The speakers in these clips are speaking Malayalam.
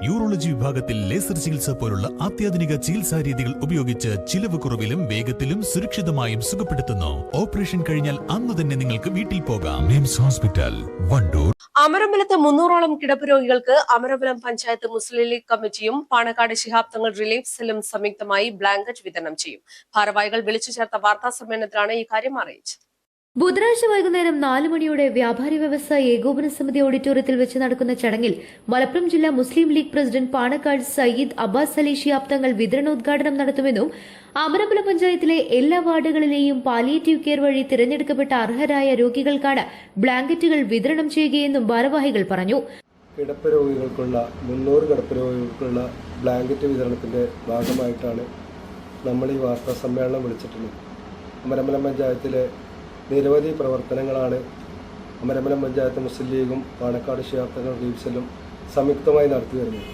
യൂറോളജി വിഭാഗത്തിൽ ലേസർ ചികിത്സ പോലുള്ള അത്യാധുനിക ചികിത്സാ രീതികൾ ഉപയോഗിച്ച് ചിലവ് കുറവിലും വേഗത്തിലും സുരക്ഷിതമായും സുഖപ്പെടുത്തുന്നു. ഓപ്പറേഷൻ കഴിഞ്ഞാൽ അന്ന് തന്നെ നിങ്ങൾക്ക് വീട്ടിൽ പോകാം. മിംസ് ഹോസ്പിറ്റൽ, വണ്ടൂർ. അമരമ്പലത്ത് 300ഓളം കിടപ്പ് രോഗികൾക്ക് അമരമ്പലം പഞ്ചായത്ത് മുസ്ലിം ലീഗ് കമ്മിറ്റിയും പാണക്കാട് ശിഹാബ് തങ്ങൾ റിലീഫ് സെല്ലും സംയുക്തമായി ബ്ലാങ്കറ്റ് വിതരണം ചെയ്യും. ഭാരവാഹികൾ വിളിച്ചു ചേർത്ത വാർത്താ സമ്മേളനത്തിലാണ് ഇക്കാര്യം അറിയിച്ചത്. ബുധനാഴ്ച വൈകുന്നേരം 4 മണിയോടെ വ്യാപാരി വ്യവസായ ഏകോപന സമിതി ഓഡിറ്റോറിയത്തിൽ വെച്ച് നടക്കുന്ന ചടങ്ങിൽ മലപ്പുറം ജില്ലാ മുസ്ലിം ലീഗ് പ്രസിഡന്റ് പാണക്കാട് സയ്യിദ് അബ്ബാസ് അലി ശിഹാബ് തങ്ങൾ വിതരണോദ്ഘാടനം നടത്തുമെന്നും അമരമ്പലം പഞ്ചായത്തിലെ എല്ലാ വാർഡുകളിലെയും പാലിയേറ്റീവ് കെയർ വഴി തിരഞ്ഞെടുക്കപ്പെട്ട അർഹരായ രോഗികൾക്കാണ് ബ്ലാങ്കറ്റുകൾ വിതരണം ചെയ്യുകയെന്നും ഭാരവാഹികൾ പറഞ്ഞു. കിടപ്പ് രോഗികൾക്കുള്ള 300 കിടപ്പ് രോഗികൾക്കുള്ള ബ്ലാങ്കറ്റ് വിതരണത്തിന്റെ ഭാഗമായിട്ടാണ് നമ്മൾ ഈ വാർത്താ സമ്മേളനം വിളിച്ചിട്ടുള്ളത്. അമരമ്പലം പഞ്ചായത്തിലെ നിരവധി പ്രവർത്തനങ്ങളാണ് അമരമ്പലം പഞ്ചായത്ത് മുസ്ലിം ലീഗും പാണക്കാട് ശിഹാബ് തങ്ങൾ റിലീഫ് സെല്ലും സംയുക്തമായി നടത്തി വരുന്നത്.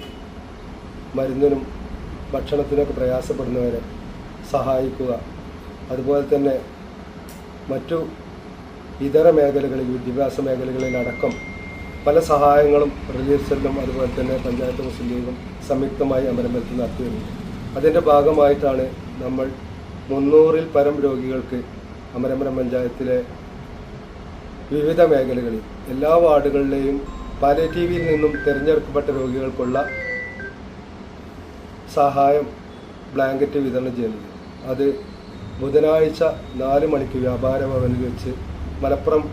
മരുന്നിനും ഭക്ഷണത്തിനൊക്കെ പ്രയാസപ്പെടുന്നവരെ സഹായിക്കുക, അതുപോലെ തന്നെ മറ്റു ഇതര മേഖലകളിൽ വിദ്യാഭ്യാസ മേഖലകളിലടക്കം പല സഹായങ്ങളും റിലീഫ് സെല്ലും അതുപോലെ തന്നെ പഞ്ചായത്ത് മുസ്ലിം ലീഗും സംയുക്തമായി അമരമ്പലത്തിൽ നടത്തി വരുന്നത്. അതിൻ്റെ ഭാഗമായിട്ടാണ് നമ്മൾ 300-ൽ പരം രോഗികൾക്ക് അമരമ്പലം പഞ്ചായത്തിലെ വിവിധ മേഖലകളിൽ എല്ലാ വാർഡുകളിലെയും പാലിയേറ്റീവിൽ നിന്നും തിരഞ്ഞെടുക്കപ്പെട്ട രോഗികൾക്കുള്ള സഹായം ബ്ലാങ്കറ്റ് വിതരണം ചെയ്യുന്നത്. അത് ബുധനാഴ്ച 4 മണിക്ക് വ്യാപാര ഭവനിൽ വെച്ച് മലപ്പുറം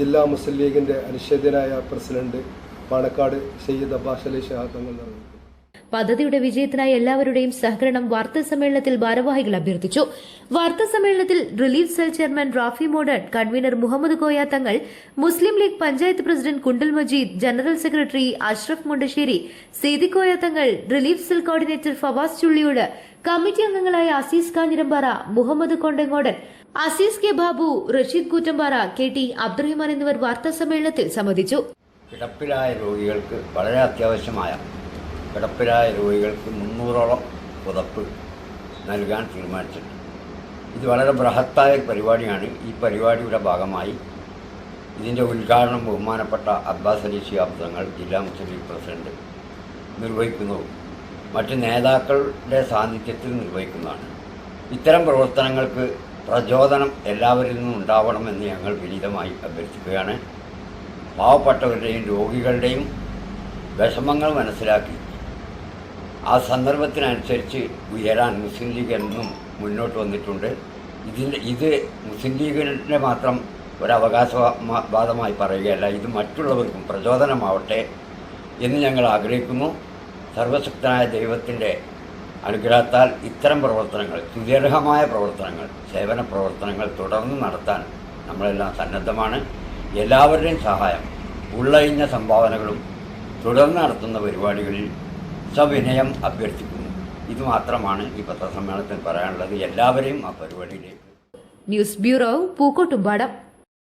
ജില്ലാ മുസ്ലിം ലീഗിൻ്റെ അനിശ്ചിതനായ പ്രസിഡന്റ് പാണക്കാട് സയ്യിദ് അബ്ബാസ് അലി ശിഹാബ് തങ്ങൾ നിർവഹിക്കും. പദ്ധതിയുടെ വിജയത്തിനായി എല്ലാവരുടെയും സഹകരണം വാർത്താ സമ്മേളനത്തിൽ ഭാരവാഹികൾ അഭ്യർത്ഥിച്ചു. വാർത്താ സമ്മേളനത്തിൽ relief cell chairman Rafi Moden, convener Muhammad Koya Thangal, Muslim League panchayat president Kundal Majeed, general secretary Ashraf Mundassery, Seethi Koya Thangal, relief cell coordinator Fawas Chulliyode, committee അംഗങ്ങളായ Azeez Kanjirampara, Muhammad Kondangodan, Azeez K Babu, Rasheed Koottampara, K T Abdurahman എന്നിവർ വാർത്താ സമ്മേളനത്തിൽ സംബന്ധിച്ചു. കിടപ്പിലായ രോഗികൾക്ക് വളരെ അത്യാവശ്യമായ കിടപ്പിലായ രോഗികൾക്ക് 300ഓളം പുതപ്പ് നൽകാൻ തീരുമാനിച്ചിട്ടുണ്ട്. ഇത് വളരെ ബൃഹത്തായ പരിപാടിയാണ്. ഈ പരിപാടിയുടെ ഭാഗമായി ഇതിൻ്റെ ഉദ്ഘാടനം ബഹുമാനപ്പെട്ട അബ്ബാസ് അലി ശിഹാബ് തങ്ങൾ ജില്ലാ മുസ്ലിം ലീഗ് പ്രസിഡന്റ് നിർവഹിക്കുന്നതും മറ്റ് നേതാക്കളുടെ സാന്നിധ്യത്തിൽ നിർവഹിക്കുന്നതാണ്. ഇത്തരം പ്രവർത്തനങ്ങൾക്ക് പ്രചോദനം എല്ലാവരിൽ നിന്നും ഉണ്ടാവണമെന്ന് ഞങ്ങൾ വിനീതമായി അഭ്യർത്ഥിക്കുകയാണ്. പാവപ്പെട്ടവരുടെയും രോഗികളുടെയും വിഷമങ്ങൾ മനസ്സിലാക്കി ആ സന്ദർഭത്തിനനുസരിച്ച് ഉയരാൻ മുസ്ലിം ലീഗ് എന്നും മുന്നോട്ട് വന്നിട്ടുണ്ട്. ഇത് മുസ്ലിം ലീഗിൻ്റെ മാത്രം ഒരവകാശവാദമായി പറയുകയല്ല, ഇത് മറ്റുള്ളവർക്കും പ്രചോദനമാവട്ടെ എന്ന് ഞങ്ങൾ ആഗ്രഹിക്കുന്നു. സർവശക്തനായ ദൈവത്തിൻ്റെ അനുഗ്രഹത്താൽ ഇത്തരം പ്രവർത്തനങ്ങൾ, സുദീർഘമായ പ്രവർത്തനങ്ങൾ, സേവന പ്രവർത്തനങ്ങൾ തുടർന്ന് നടത്താൻ നമ്മളെല്ലാം സന്നദ്ധമാണ്. എല്ലാവരുടെയും സഹായം, ഉള്ളയിഞ്ഞ സംഭാവനകളും തുടർന്ന് നടത്തുന്ന പരിപാടികളിൽ സവിനയം അഭ്യർത്ഥിക്കുന്നു. ഇതുമാത്രമാണ് ഈ പത്രസമ്മേളനത്തിൽ പറയാനുള്ളത്. എല്ലാവരെയും ആ പരിപാടിയിലേക്ക്. News bureau, Pookkottumpadam.